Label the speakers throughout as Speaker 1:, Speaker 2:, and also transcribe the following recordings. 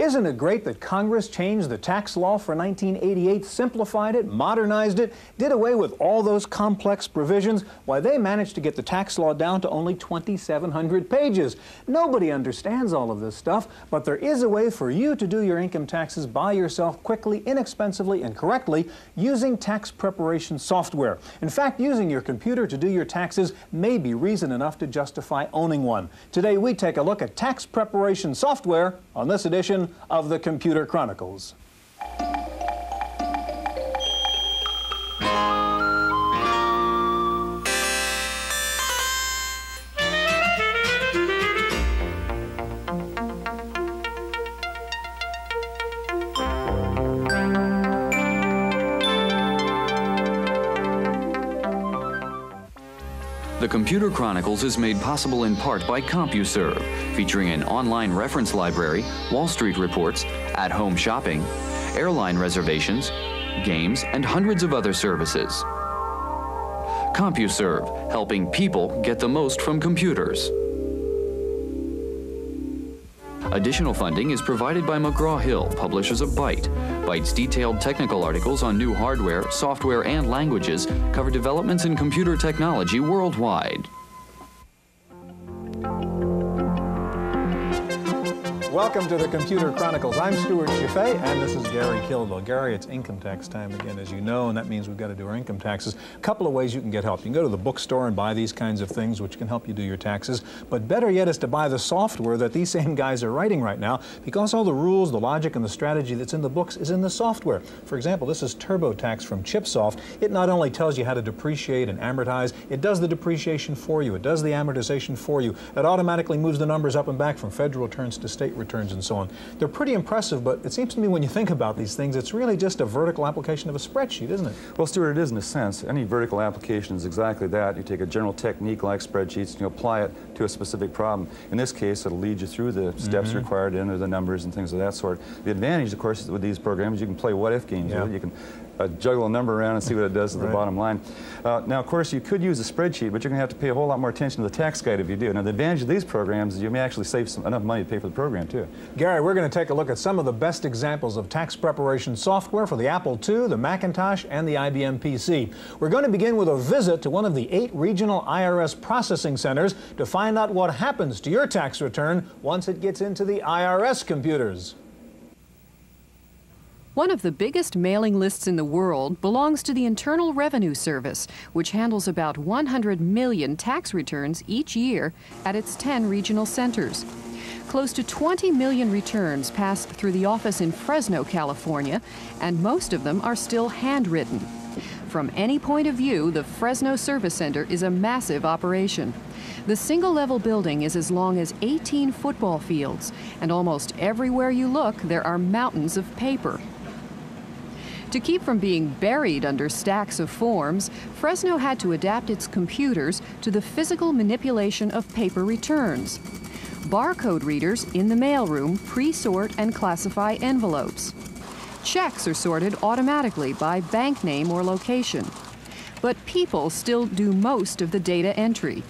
Speaker 1: isn't it great that Congress changed the tax law for 1988, simplified it, modernized it, did away with all those complex provisions? Why, they managed to get the tax law down to only 2,700 pages. Nobody understands all of this stuff, but there is a way for you to do your income taxes by yourself quickly, inexpensively, and correctly using tax preparation software. In fact, using your computer to do your taxes may be reason enough to justify owning one. Today, we take a look at tax preparation software on this edition of the Computer Chronicles.
Speaker 2: The Computer Chronicles is made possible in part by CompuServe, featuring an online reference library, Wall Street reports, at-home shopping, airline reservations, games, and hundreds of other services. CompuServe, helping people get the most from computers. Additional funding is provided by McGraw-Hill, publishers of Byte. Byte's detailed technical articles on new hardware, software, and languages cover developments in computer technology worldwide.
Speaker 1: Welcome to the Computer Chronicles. I'm Stuart Chaffee, and this is Gary Kildall. Gary, it's income tax time again, as you know, and that means we've got to do our income taxes. A couple of ways you can get help. You can go to the bookstore and buy these kinds of things, which can help you do your taxes. But better yet is to buy the software that these same guys are writing right now, because all the rules, the logic, and the strategy that's in the books is in the software. For example, this is TurboTax from ChipSoft. It not only tells you how to depreciate and amortize, it does the depreciation for you. It does the amortization for you. It automatically moves the numbers up and back from federal returns to state returns and so on. They're pretty impressive, but it seems to me when you think about these things, it's really just a vertical application of a spreadsheet, isn't it?
Speaker 3: Well, Stuart, it is in a sense. Any vertical application is exactly that. You take a general technique like spreadsheets and you apply it to a specific problem. In this case, it'll lead you through the steps required to enter the numbers and things of that sort. The advantage, of course, with these programs, you can play what-if games with it. You can juggle a number around and see what it does at the bottom line. Now, of course, you could use a spreadsheet, but you're going to have to pay a whole lot more attention to the tax guide if you do. Now, the advantage of these programs is you may actually save enough money to pay for the program, too.
Speaker 1: Gary, we're going to take a look at some of the best examples of tax preparation software for the Apple II, the Macintosh, and the IBM PC. We're going to begin with a visit to one of the 8 regional IRS processing centers to find out what happens to your tax return once it gets into the IRS computers.
Speaker 4: One of the biggest mailing lists in the world belongs to the Internal Revenue Service, which handles about 100 million tax returns each year at its 10 regional centers. Close to 20 million returns pass through the office in Fresno, California, and most of them are still handwritten. From any point of view, the Fresno Service Center is a massive operation. The single-level building is as long as 18 football fields, and almost everywhere you look, there are mountains of paper. To keep from being buried under stacks of forms, Fresno had to adapt its computers to the physical manipulation of paper returns. Barcode readers in the mailroom pre-sort and classify envelopes. Checks are sorted automatically by bank name or location. But people still do most of the data entry.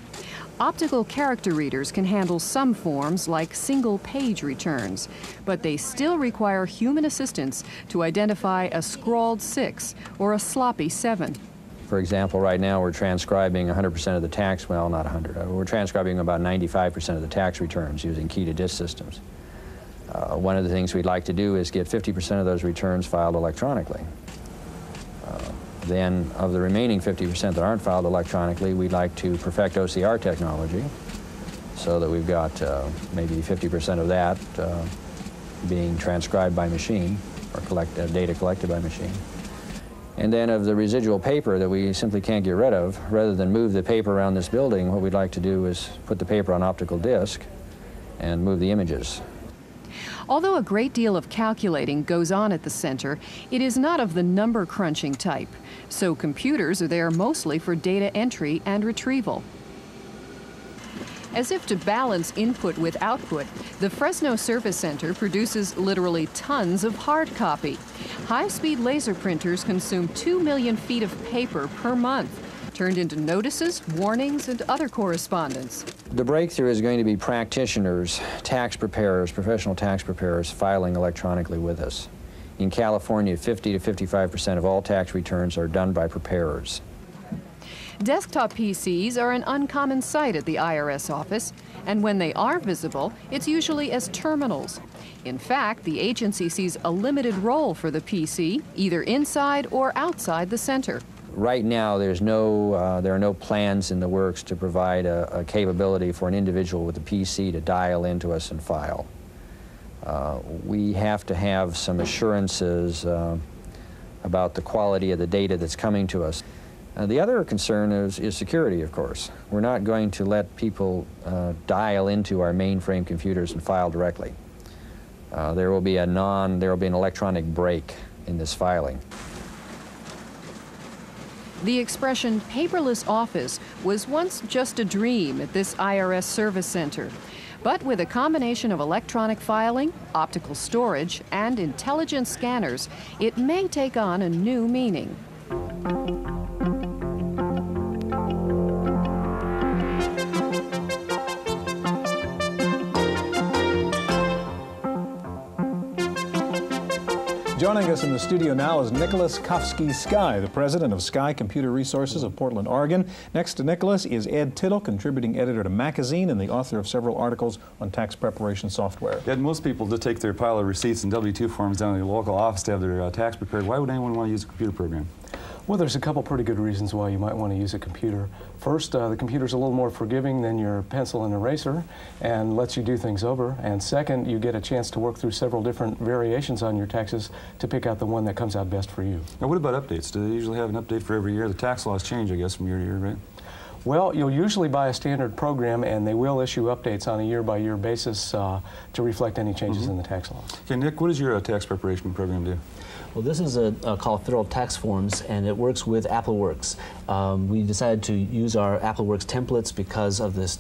Speaker 4: Optical character readers can handle some forms like single-page returns, but they still require human assistance to identify a scrawled 6 or a sloppy 7.
Speaker 5: For example, right now we're transcribing 100% of the tax, well, not 100, we're transcribing about 95% of the tax returns using key-to-disk systems. One of the things we'd like to do is get 50% of those returns filed electronically. Then, of the remaining 50% that aren't filed electronically, we'd like to perfect OCR technology so that we've got maybe 50% of that being transcribed by machine or data collected by machine. And then of the residual paper that we simply can't get rid of, rather than move the paper around this building, what we'd like to do is put the paper on optical disc and move the images.
Speaker 4: Although a great deal of calculating goes on at the center, it is not of the number crunching type, so computers are there mostly for data entry and retrieval. As if to balance input with output, the Fresno Service Center produces literally tons of hard copy. High-speed laser printers consume 2 million feet of paper per month, turned into notices, warnings, and other correspondence.
Speaker 5: The breakthrough is going to be practitioners, tax preparers, professional tax preparers filing electronically with us. In California, 50 to 55% of all tax returns are done by preparers.
Speaker 4: Desktop PCs are an uncommon sight at the IRS office, and when they are visible, it's usually as terminals. In fact, the agency sees a limited role for the PC, either inside or outside the center.
Speaker 5: Right now, there are no plans in the works to provide a capability for an individual with a PC to dial into us and file. We have to have some assurances about the quality of the data that's coming to us. The other concern is security, of course. We're not going to let people dial into our mainframe computers and file directly. There will be an electronic break in this filing.
Speaker 4: The expression paperless office was once just a dream at this IRS service center. But with a combination of electronic filing, optical storage, and intelligent scanners, it may take on a new meaning.
Speaker 1: Joining us in the studio now is Nicholas Kofsky-Sky, the president of Sky Computer Resources of Portland, Oregon. Next to Nicholas is Ed Tittle, contributing editor to Magazine and the author of several articles on tax preparation software.
Speaker 3: Ed, most people just take their pile of receipts and W-2 forms down to the local office to have their tax prepared. Why would anyone want to use a computer program?
Speaker 6: Well, there's a couple pretty good reasons why you might want to use a computer. First, the computer's a little more forgiving than your pencil and eraser and lets you do things over. And second, you get a chance to work through several different variations on your taxes to pick out the one that comes out best for you.
Speaker 3: Now, what about updates? Do they usually have an update for every year? The tax laws change, I guess, from year to year, right?
Speaker 6: Well, you'll usually buy a standard program, and they will issue updates on a year-by-year basis to reflect any changes in the tax laws.
Speaker 3: Okay, Nick, what does your tax preparation program do?
Speaker 7: Well, this is called Federal Tax Forms, and it works with AppleWorks. We decided to use our AppleWorks templates because of this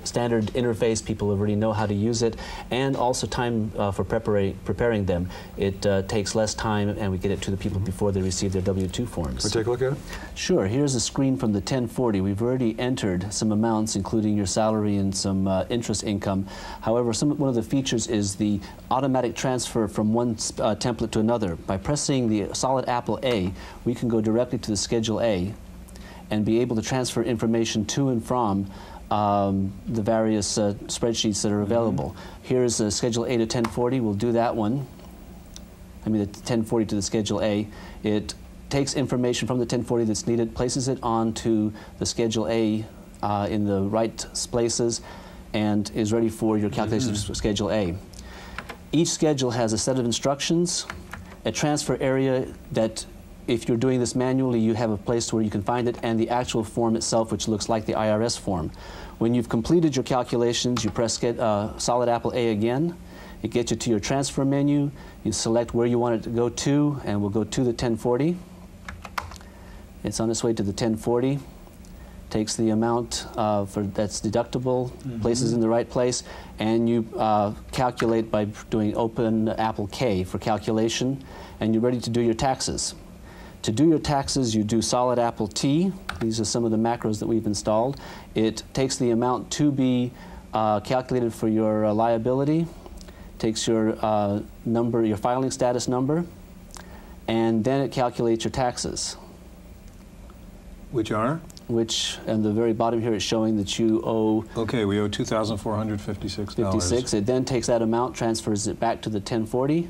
Speaker 7: standard interface. People already know how to use it, and also time for preparing them. It takes less time, and we get it to the people before they receive their W-2 forms.
Speaker 3: Can we take a look at it?
Speaker 7: Sure. Here's a screen from the 1040. We've already entered some amounts, including your salary and some interest income. However, one of the features is the automatic transfer from one template to another. By pressing the solid Apple A, we can go directly to the Schedule A and be able to transfer information to and from the various spreadsheets that are available. Here's Schedule A to 1040. We'll do that one. I mean, the 1040 to the Schedule A. It takes information from the 1040 that's needed, places it onto the Schedule A in the right places, and is ready for your calculations for Schedule A. Each schedule has a set of instructions, a transfer area that, if you're doing this manually, you have a place where you can find it, and the actual form itself, which looks like the IRS form. When you've completed your calculations, you press solid Apple A again. It gets you to your transfer menu. You select where you want it to go to, and we'll go to the 1040. It's on its way to the 1040. Takes the amount that's deductible, places in the right place, and you calculate by doing Open Apple K for calculation, and you're ready to do your taxes. To do your taxes, you do solid Apple T. These are some of the macros that we've installed. It takes the amount to be calculated for your liability, takes your number, your filing status number, and then it calculates your taxes.
Speaker 1: Which are?
Speaker 7: Which, on the very bottom here, is showing that you owe...
Speaker 1: Okay, we owe $2,456.
Speaker 7: 56. It then takes that amount, transfers it back to the 1040,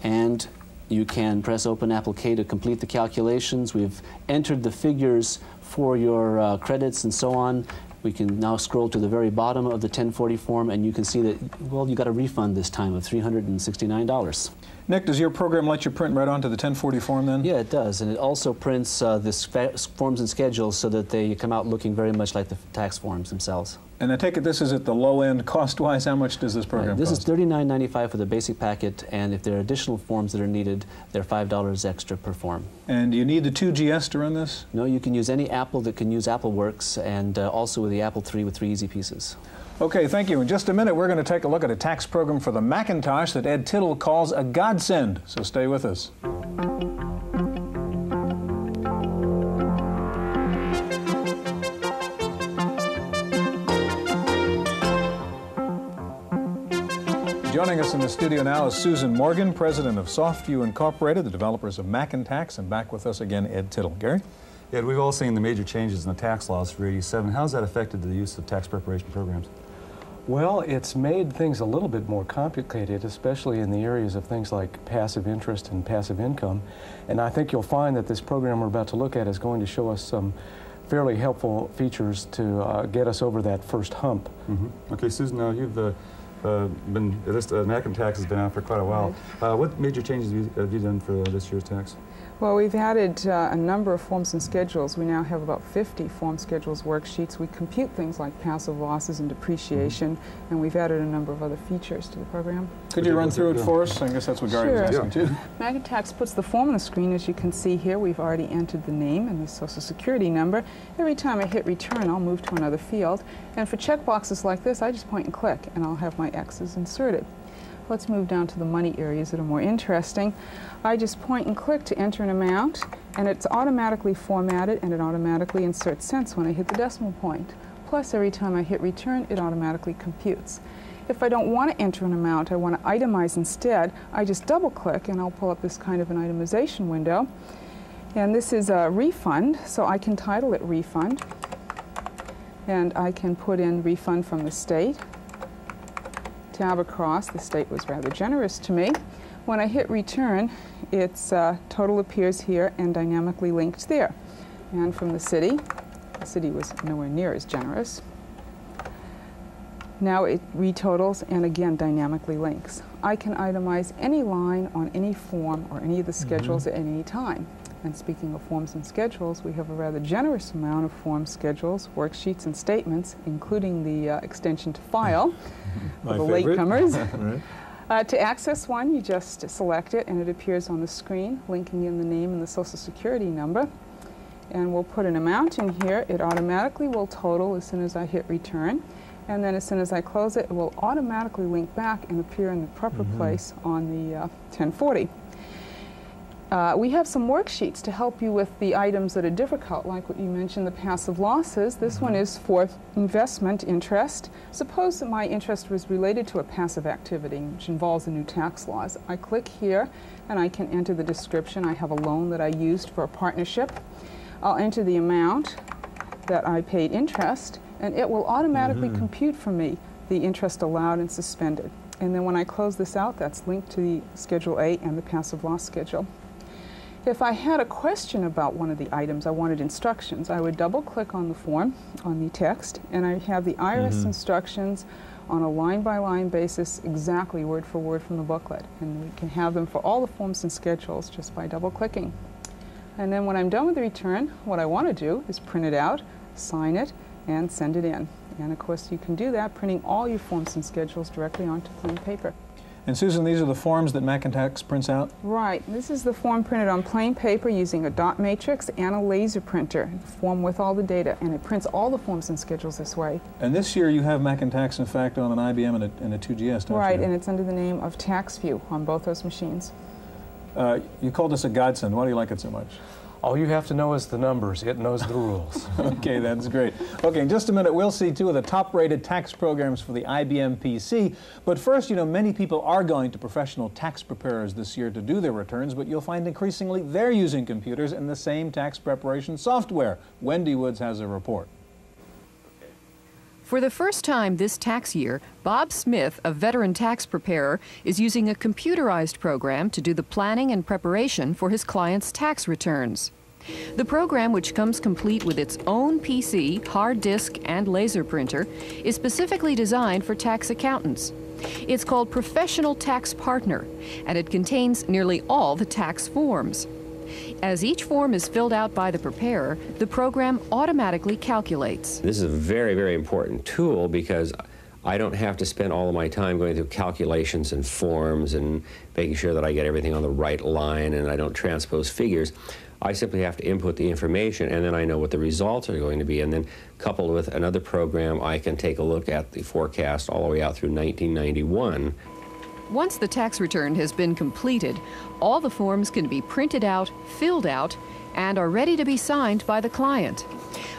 Speaker 7: and you can press Open Apple K to complete the calculations. We've entered the figures for your credits and so on. We can now scroll to the very bottom of the 1040 form, and you can see that, well, you got a refund this time of $369.
Speaker 1: Nick, does your program let you print right onto the 1040 form then?
Speaker 7: Yeah, it does, and it also prints the forms and schedules so that they come out looking very much like the tax forms themselves.
Speaker 1: And I take it this is at the low end cost-wise. How much does this program
Speaker 7: This
Speaker 1: cost?
Speaker 7: is $39.95 for the basic packet, and if there are additional forms that are needed, they're $5 extra per form.
Speaker 1: And do you need the 2GS to run this?
Speaker 7: No, you can use any Apple that can use AppleWorks, and also with the Apple III with 3 easy pieces.
Speaker 1: Okay, thank you. In just a minute, we're going to take a look at a tax program for the Macintosh that Ed Tittle calls a godsend. So stay with us. Joining us in the studio now is Susan Morgan, president of Softview Incorporated, the developers of Mac and Tax, and back with us again, Ed Tittle. Gary?
Speaker 3: Ed, we've all seen the major changes in the tax laws for '87. How's that affected the use of tax preparation programs?
Speaker 6: Well, it's made things a little bit more complicated, especially in the areas of things like passive interest and passive income. And I think you'll find that this program we're about to look at is going to show us some fairly helpful features to get us over that first hump.
Speaker 3: Mm-hmm. Okay, Susan, now you've Mac and Tax has been out for quite a while. What major changes have you done for this year's tax?
Speaker 8: Well, we've added a number of forms and schedules. We now have about 50 form schedules worksheets. We compute things like passive losses and depreciation, and we've added a number of other features to the program.
Speaker 1: Could you run through it for us? I guess that's what Gary was asking too.
Speaker 8: Mac and Tax puts the form on the screen. As you can see here, we've already entered the name and the Social Security number. Every time I hit return, I'll move to another field. And for checkboxes like this, I just point and click, and I'll have my X's inserted. Let's move down to the money areas that are more interesting. I just point and click to enter an amount, and it's automatically formatted, and it automatically inserts cents when I hit the decimal point. Plus, every time I hit return, it automatically computes. If I don't want to enter an amount, I want to itemize instead, I just double click, and I'll pull up this kind of an itemization window. And this is a refund, so I can title it refund, and I can put in refund from the state. Tab across, the state was rather generous to me. When I hit return, its total appears here and dynamically linked there. And from the city was nowhere near as generous. Now it retotals and again dynamically links. I can itemize any line on any form or any of the schedules at any time. And speaking of forms and schedules, we have a rather generous amount of form schedules, worksheets, and statements, including the extension to file for the latecomers. To access one, you just select it, and it appears on the screen, linking in the name and the Social Security number. And we'll put an amount in here. It automatically will total as soon as I hit return. And then as soon as I close it, it will automatically link back and appear in the proper place on the 1040. We have some worksheets to help you with the items that are difficult, like what you mentioned, the passive losses. This one is for investment interest. Suppose that my interest was related to a passive activity, which involves the new tax laws. I click here, and I can enter the description. I have a loan that I used for a partnership. I'll enter the amount that I paid interest, and it will automatically compute for me the interest allowed and suspended. And then when I close this out, that's linked to the Schedule A and the passive loss schedule. If I had a question about one of the items, I wanted instructions, I would double-click on the form, on the text, and I have the IRS instructions on a line-by-line basis, exactly word for word from the booklet. And we can have them for all the forms and schedules just by double-clicking. And then when I'm done with the return, what I want to do is print it out, sign it, and send it in. And of course, you can do that printing all your forms and schedules directly onto plain paper.
Speaker 1: And Susan, these are the forms that Mac and Tax prints out?
Speaker 8: Right. This is the form printed on plain paper using a dot matrix and a laser printer, the form with all the data, and it prints all the forms and schedules this way.
Speaker 1: And this year you have Mac and Tax, in fact, on an IBM and a 2GS, don't you?
Speaker 8: Right, and it's under the name of TaxView on both those machines.
Speaker 1: You called this a godsend. Why do you like it so much?
Speaker 6: All you have to know is the numbers. It knows the rules.
Speaker 1: Okay, that's great. Okay, in just a minute, we'll see two of the top-rated tax programs for the IBM PC. But first, you know, many people are going to professional tax preparers this year to do their returns, but you'll find increasingly they're using computers and the same tax preparation software. Wendy Woods has a report.
Speaker 4: For the first time this tax year, Bob Smith, a veteran tax preparer, is using a computerized program to do the planning and preparation for his clients' tax returns. The program, which comes complete with its own PC, hard disk, and laser printer, is specifically designed for tax accountants. It's called Professional Tax Partner, and it contains nearly all the tax forms. As each form is filled out by the preparer, the program automatically calculates.
Speaker 9: This is a very, very important tool because I don't have to spend all of my time going through calculations and forms and making sure that I get everything on the right line and I don't transpose figures. I simply have to input the information and then I know what the results are going to be. And then coupled with another program, I can take a look at the forecast all the way out through 1991.
Speaker 4: Once the tax return has been completed, all the forms can be printed out, filled out, and are ready to be signed by the client.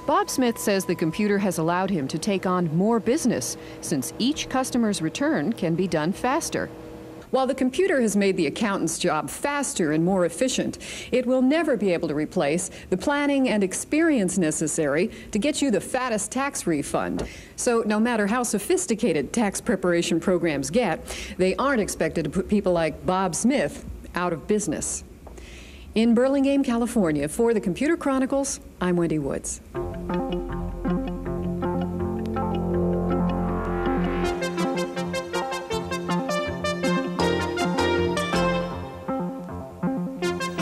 Speaker 4: Bob Smith says the computer has allowed him to take on more business, since each customer's return can be done faster. While the computer has made the accountant's job faster and more efficient, it will never be able to replace the planning and experience necessary to get you the fattest tax refund. So no matter how sophisticated tax preparation programs get, they aren't expected to put people like Bob Smith out of business. In Burlingame, California, for the Computer Chronicles, I'm Wendy Woods.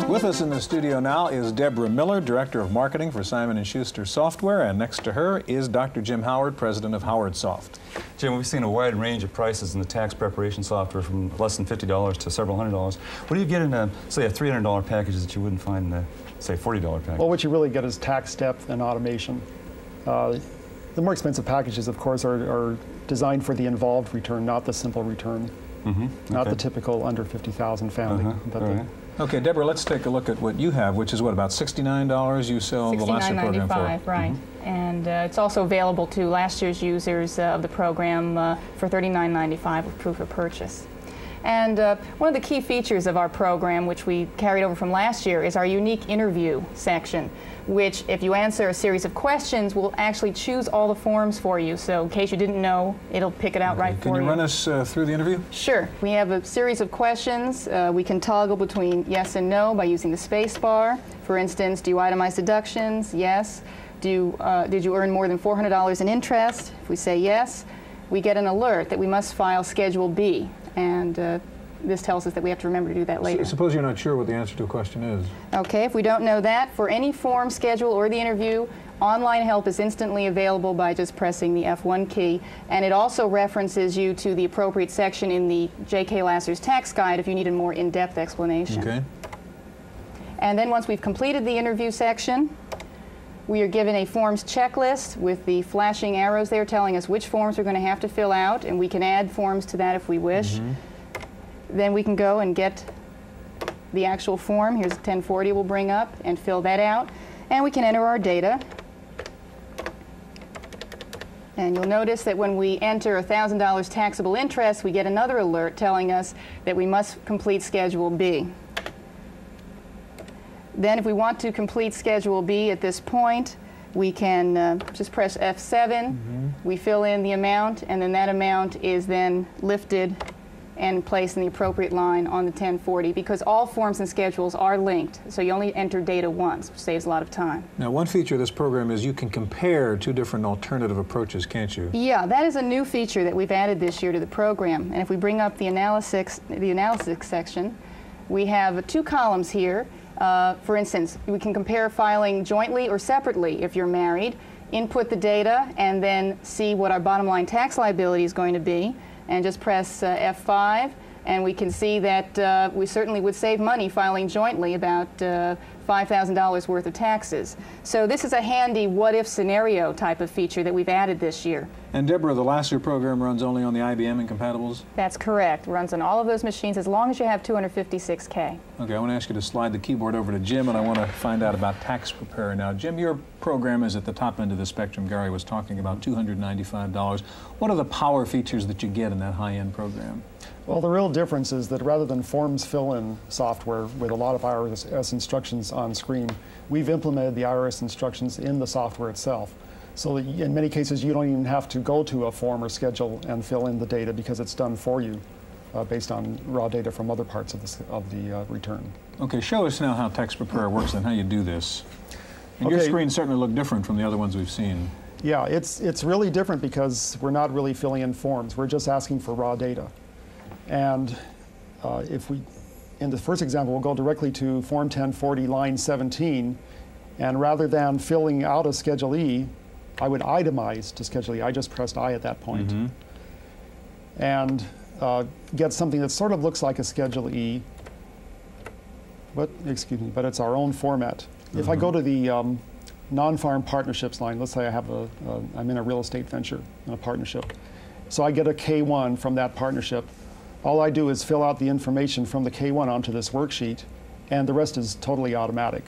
Speaker 1: With us in the studio now is Deborah Miller, Director of Marketing for Simon & Schuster Software, and next to her is Dr. Jim Howard, President of Howard Soft.
Speaker 3: Jim, we've seen a wide range of prices in the tax preparation software from less than $50 to several $100s. What do you get in, say, a $300 package that you wouldn't find in a, say, $40 package?
Speaker 10: Well, what you really get is tax depth and automation. The more expensive packages, of course, are designed for the involved return, not the simple return, not the typical under 50,000 family. But
Speaker 1: Okay, Deborah, let's take a look at what you have, which is what, about $69 you sell the last year program for?
Speaker 11: $69.95, right. And it's also available to last year's users of the program for $39.95 with proof of purchase. And one of the key features of our program, which we carried over from last year, is our unique interview section, which, if you answer a series of questions, will actually choose all the forms for you. So in case you didn't know, it'll pick it out right for you.
Speaker 1: Can you run us through the interview?
Speaker 11: Sure. We have a series of questions. We can toggle between yes and no by using the space bar. For instance, do you itemize deductions? Yes. Did you earn more than $400 in interest? If we say yes, we get an alert that we must file Schedule B. And this tells us that we have to remember to do that later.
Speaker 1: Suppose you're not sure what the answer to a question is.
Speaker 11: Okay, if we don't know that, for any form, schedule, or the interview, online help is instantly available by just pressing the F1 key. And it also references you to the appropriate section in the J.K. Lasser's tax guide if you need a more in-depth explanation.
Speaker 1: Okay.
Speaker 11: And then once we've completed the interview section, we are given a forms checklist with the flashing arrows there telling us which forms we're going to have to fill out, and we can add forms to that if we wish. Then we can go and get the actual form. Here's a 1040 we'll bring up and fill that out. And we can enter our data. And you'll notice that when we enter $1,000 taxable interest, we get another alert telling us that we must complete Schedule B. Then if we want to complete Schedule B at this point, we can just press F7. We fill in the amount, and then that amount is then lifted and placed in the appropriate line on the 1040, because all forms and schedules are linked, so you only enter data once, which saves a lot of time.
Speaker 1: Now, one feature of this program is you can compare two different alternative approaches, can't you?
Speaker 11: Yeah, that is a new feature that we've added this year to the program. And if we bring up the analysis section, we have two columns here. For instance, we can compare filing jointly or separately if you're married, input the data, and then see what our bottom line tax liability is going to be, and just press F5, and we can see that we certainly would save money filing jointly, about $5,000 worth of taxes. So this is a handy what-if scenario type of feature that we've added this year.
Speaker 1: And Deborah, the last year program runs only on the IBM incompatibles?
Speaker 11: That's correct. It runs on all of those machines as long as you have 256K.
Speaker 1: Okay, I want to ask you to slide the keyboard over to Jim, and I want to find out about Tax Preparer now. Jim, your program is at the top end of the spectrum. Gary was talking about $295. What are the power features that you get in that high-end program?
Speaker 10: Well, the real difference is that rather than forms fill-in software with a lot of IRS instructions on screen, we've implemented the IRS instructions in the software itself. So that in many cases, you don't even have to go to a form or schedule and fill in the data, because it's done for you based on raw data from other parts of the return.
Speaker 1: Okay, show us now how Tax Preparer works and how you do this. And your screens certainly look different from the other ones we've seen.
Speaker 10: Yeah, it's really different because we're not really filling in forms. We're just asking for raw data. And if we, in the first example, we'll go directly to Form 1040, line 17, and rather than filling out a Schedule E, I would itemize to Schedule E. I just pressed I at that point. And get something that sort of looks like a Schedule E, but it's our own format. If I go to the non-farm partnerships line, let's say I have I'm in a real estate venture in a partnership. So I get a K1 from that partnership. All I do is fill out the information from the K1 onto this worksheet, and the rest is totally automatic.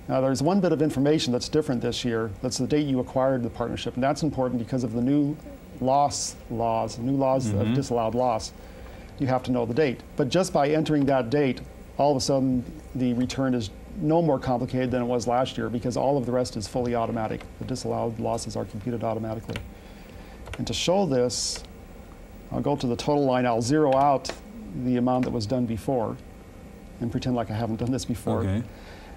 Speaker 10: Now, there's one bit of information that's different this year. That's the date you acquired the partnership, and that's important because of the new loss laws, of disallowed loss. You have to know the date. But just by entering that date, all of a sudden the return is no more complicated than it was last year because all of the rest is fully automatic. The disallowed losses are computed automatically. And to show this, I'll go to the total line. I'll zero out the amount that was done before and pretend like I haven't done this before.
Speaker 1: Okay.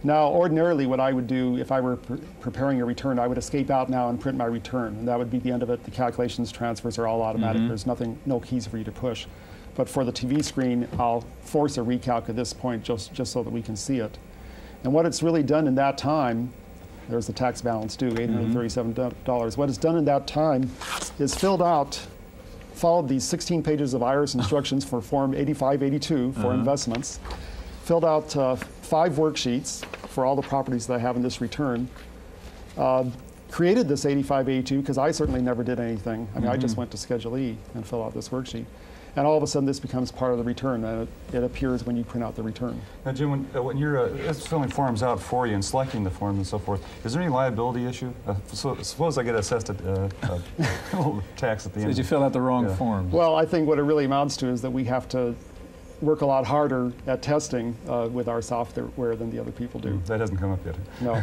Speaker 10: Now, ordinarily, what I would do if I were preparing a return, I would escape out now and print my return, and that would be the end of it. The calculations, transfers are all automatic. There's no keys for you to push. But for the TV screen, I'll force a recalc at this point just so that we can see it. And what it's really done in that time, there's the tax balance due, $837. What it's done in that time is followed these 16 pages of IRS instructions for Form 8582 for investments, filled out 5 worksheets for all the properties that I have in this return, created this 8582 because I certainly never did anything. I mean, I just went to Schedule E and filled out this worksheet. And all of a sudden, this becomes part of the return, and it appears when you print out the return.
Speaker 3: Now, Jim, when you're filling forms out for you and selecting the forms and so forth, is there any liability issue? Suppose I get assessed a tax at the end.
Speaker 1: Did you fill out the wrong forms?
Speaker 10: Well, I think what it really amounts to is that we have to work a lot harder at testing with our software than the other people do.
Speaker 3: That hasn't come up yet.
Speaker 10: No.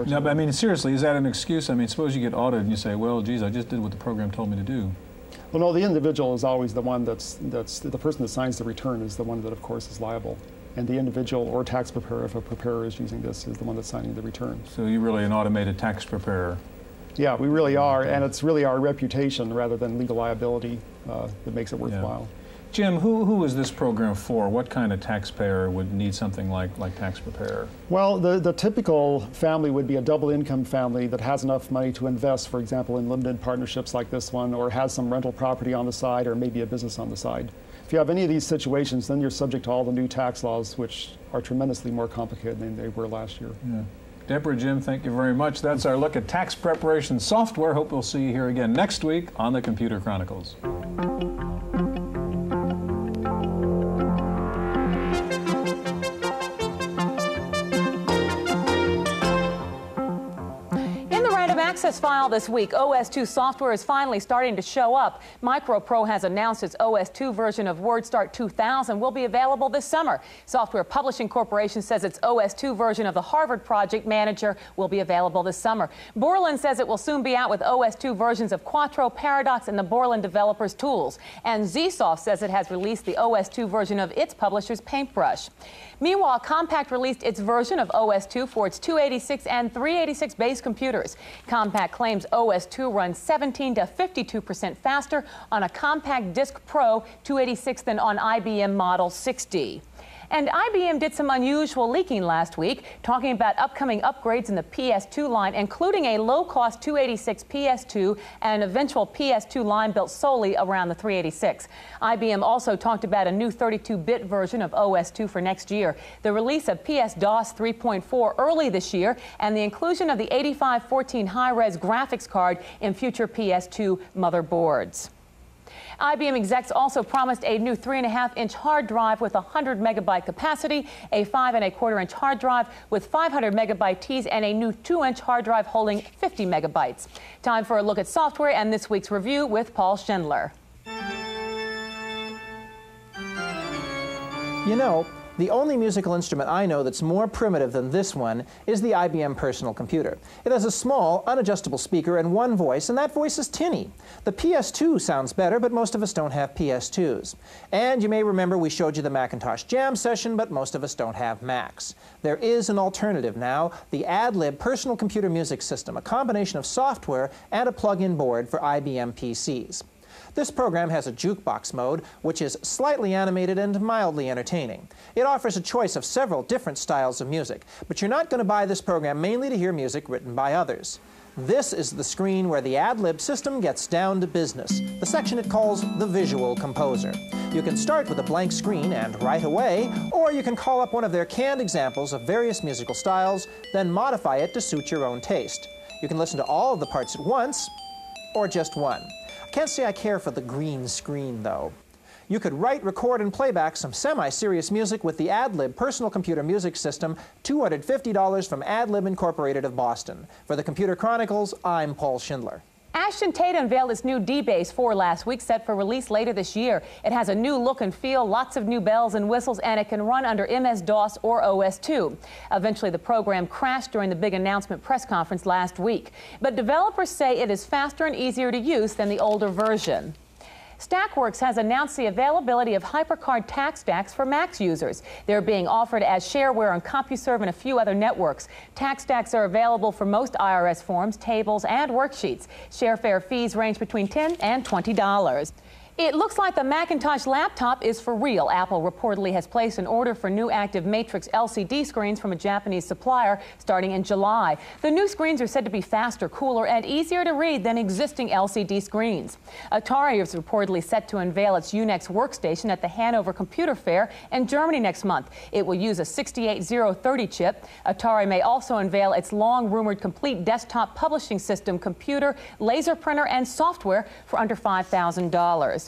Speaker 1: No, but I mean, seriously, is that an excuse? I mean, suppose you get audited and you say, well, geez, I just did what the program told me to do.
Speaker 10: Well, no, the individual is always the one that's the person that signs the return is the one that, of course, is liable. And the individual or tax preparer, if a preparer is using this, is the one that's signing the return.
Speaker 1: So you're really an automated tax preparer.
Speaker 10: Yeah, we really are, and it's really our reputation rather than legal liability that makes it worthwhile.
Speaker 1: Yeah. Jim, who is this program for? What kind of taxpayer would need something like tax preparer?
Speaker 10: Well, the typical family would be a double income family that has enough money to invest, for example, in limited partnerships like this one, or has some rental property on the side, or maybe a business on the side. If you have any of these situations, then you're subject to all the new tax laws, which are tremendously more complicated than they were last year.
Speaker 1: Yeah. Deborah, Jim, thank you very much. That's our look at tax preparation software. Hope we'll see you here again next week on the Computer Chronicles.
Speaker 12: Access file this week, OS2 software is finally starting to show up. MicroPro has announced its OS2 version of WordStart 2000 will be available this summer. Software Publishing Corporation says its OS2 version of the Harvard Project Manager will be available this summer. Borland says it will soon be out with OS2 versions of Quattro, Paradox, and the Borland Developers Tools. And Zsoft says it has released the OS2 version of its publisher's Paintbrush. Meanwhile, Compaq released its version of OS2 for its 286 and 386 base computers. Compaq claims OS2 runs 17 to 52% faster on a Compaq Disk Pro 286 than on IBM Model 6D. And IBM did some unusual leaking last week, talking about upcoming upgrades in the PS2 line, including a low-cost 286 PS2 and an eventual PS2 line built solely around the 386. IBM also talked about a new 32-bit version of OS2 for next year, the release of PS-DOS 3.4 early this year, and the inclusion of the 8514 high-res graphics card in future PS2 motherboards. IBM execs also promised a new 3.5-inch hard drive with 100 megabyte capacity, a 5.25-inch hard drive with 500 megabyte Ts, and a new 2-inch hard drive holding 50 megabytes. Time for a look at software and this week's review with Paul Schindler.
Speaker 13: You know, the only musical instrument I know that's more primitive than this one is the IBM personal computer. It has a small, unadjustable speaker and one voice, and that voice is tinny. The PS2 sounds better, but most of us don't have PS2s. And you may remember we showed you the Macintosh Jam session, but most of us don't have Macs. There is an alternative now, the AdLib personal computer music system, a combination of software and a plug-in board for IBM PCs. This program has a jukebox mode, which is slightly animated and mildly entertaining. It offers a choice of several different styles of music, but you're not going to buy this program mainly to hear music written by others. This is the screen where the AdLib system gets down to business, the section it calls the Visual Composer. You can start with a blank screen and right away, or you can call up one of their canned examples of various musical styles, then modify it to suit your own taste. You can listen to all of the parts at once, or just one. I can't say I care for the green screen, though. You could write, record, and playback some semi-serious music with the Ad-Lib personal computer music system, $250 from Ad-Lib Incorporated of Boston. For the Computer Chronicles, I'm Paul Schindler.
Speaker 12: Ashton Tate unveiled its new D-Base 4 last week, set for release later this year. It has a new look and feel, lots of new bells and whistles, and it can run under MS-DOS or OS/2. Eventually, the program crashed during the big announcement press conference last week. But developers say it is faster and easier to use than the older version. Stackworks has announced the availability of HyperCard tax stacks for Mac users. They're being offered as shareware on CompuServe and a few other networks. Tax stacks are available for most IRS forms, tables, and worksheets. Sharefare fees range between $10 and $20. It looks like the Macintosh laptop is for real. Apple reportedly has placed an order for new active matrix LCD screens from a Japanese supplier starting in July. The new screens are said to be faster, cooler, and easier to read than existing LCD screens. Atari is reportedly set to unveil its Unix workstation at the Hanover Computer Fair in Germany next month. It will use a 68030 chip. Atari may also unveil its long-rumored complete desktop publishing system, computer, laser printer, and software for under $5,000.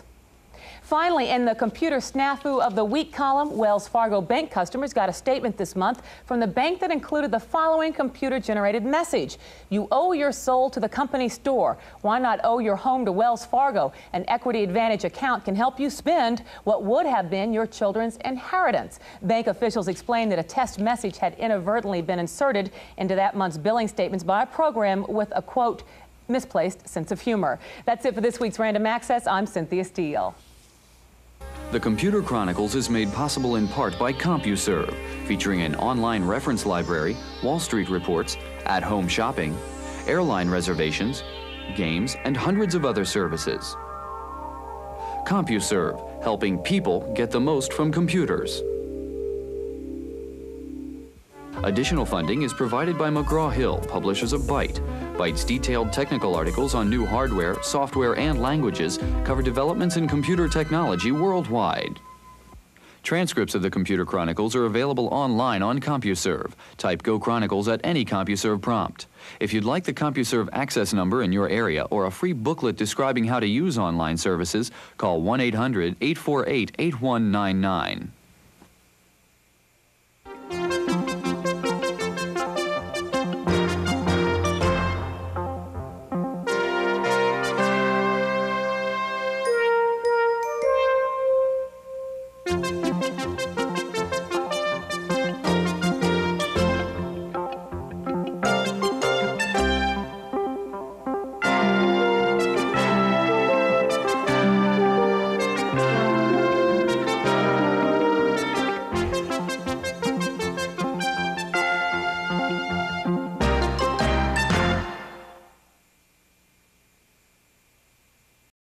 Speaker 12: Finally, in the Computer Snafu of the Week column, Wells Fargo Bank customers got a statement this month from the bank that included the following computer-generated message. You owe your soul to the company store. Why not owe your home to Wells Fargo? An Equity Advantage account can help you spend what would have been your children's inheritance. Bank officials explained that a test message had inadvertently been inserted into that month's billing statements by a program with a, quote, misplaced sense of humor. That's it for this week's Random Access. I'm Cynthia Steele.
Speaker 2: The Computer Chronicles is made possible in part by CompuServe, featuring an online reference library, Wall Street reports, at-home shopping, airline reservations, games, and hundreds of other services. CompuServe, helping people get the most from computers. Additional funding is provided by McGraw-Hill, publishers of Byte. Byte's detailed technical articles on new hardware, software, and languages cover developments in computer technology worldwide. Transcripts of the Computer Chronicles are available online on CompuServe. Type Go Chronicles at any CompuServe prompt. If you'd like the CompuServe access number in your area or a free booklet describing how to use online services, call 1-800-848-8199.